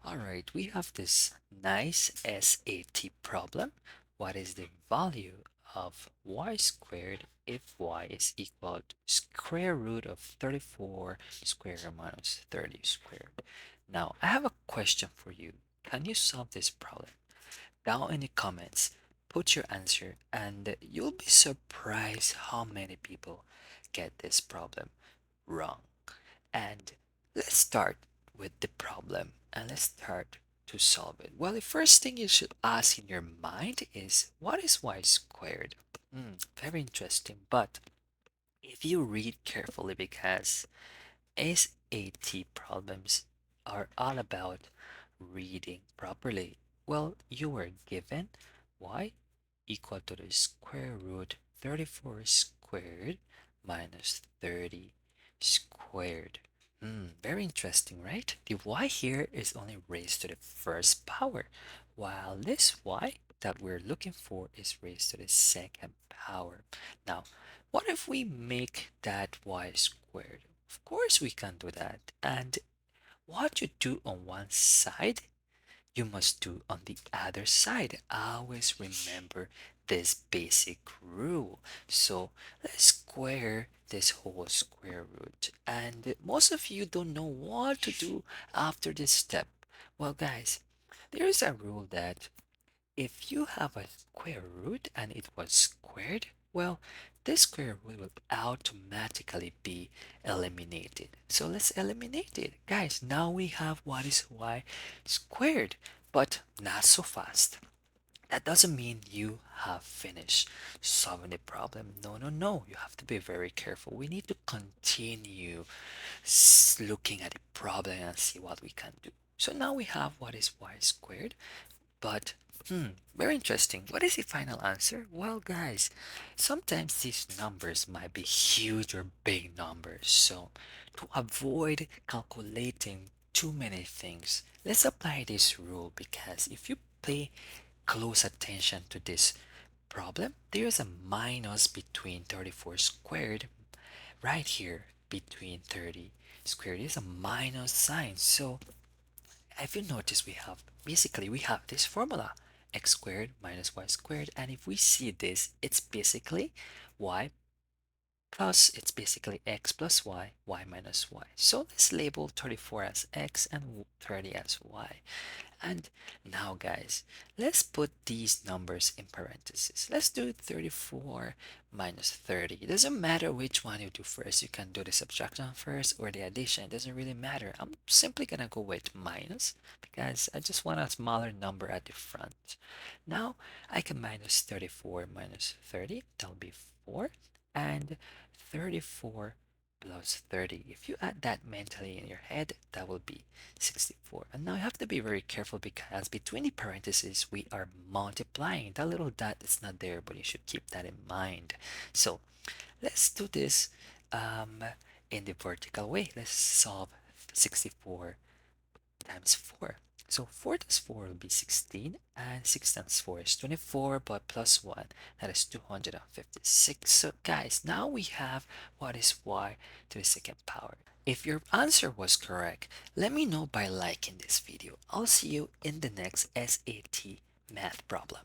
All right, we have this nice SAT problem. What is the value of y squared if y is equal to square root of 34 squared minus 30 squared? Now, I have a question for you. Can you solve this problem? Down in the comments, put your answer, and you'll be surprised how many people get this problem wrong. And let's start with the problem and let's start to solve it. Well, the first thing you should ask in your mind is what is y squared? Very interesting. But if you read carefully, because SAT problems are all about reading properly. Well, you were given y equal to the square root 34 squared minus 30 squared. Very interesting, right? The y here is only raised to the first power, while this y that we're looking for is raised to the second power. Now, what if we make that y squared? Of course we can do that. And what you do on one side you must do on the other side. Always remember this basic rule. So let's square this whole square root. And most of you don't know what to do after this step. Well, guys, there is a rule that if you have a square root and it was squared, well, this square root will automatically be eliminated. So let's eliminate it. Guys, now we have what is y squared, but not so fast. That doesn't mean you have finished solving the problem. No, no, no. You have to be very careful. We need to continue looking at the problem and see what we can do. So now we have what is y squared, but very interesting. What is the final answer? Well, guys, sometimes these numbers might be huge or big numbers. So, to avoid calculating too many things, let's apply this rule because if you pay close attention to this problem, there is a minus between 34 squared right here between 30 squared. There's a minus sign. So, if you notice, we have this formula x squared minus y squared, and if we see this, it's basically y plus, it's basically x plus y minus y. So let's label 34 as x and 30 as y. And now, guys, let's put these numbers in parentheses. Let's do 34 minus 30. It doesn't matter which one you do first. You can do the subtraction first or the addition. It doesn't really matter. I'm simply gonna go with minus because I just want a smaller number at the front. Now, I can minus 34 minus 30. That'll be 4. And 34 plus 30. If you add that mentally in your head, that will be 64. And now you have to be very careful because between the parentheses, we are multiplying. That little dot is not there, but you should keep that in mind. So let's do this um, in the vertical way. Let's solve 64 times 4. So 4 times 4 will be 16, and 6 times 4 is 24, but plus 1, that is 256. So guys, now we have what is y to the second power. If your answer was correct, let me know by liking this video. I'll see you in the next SAT math problem.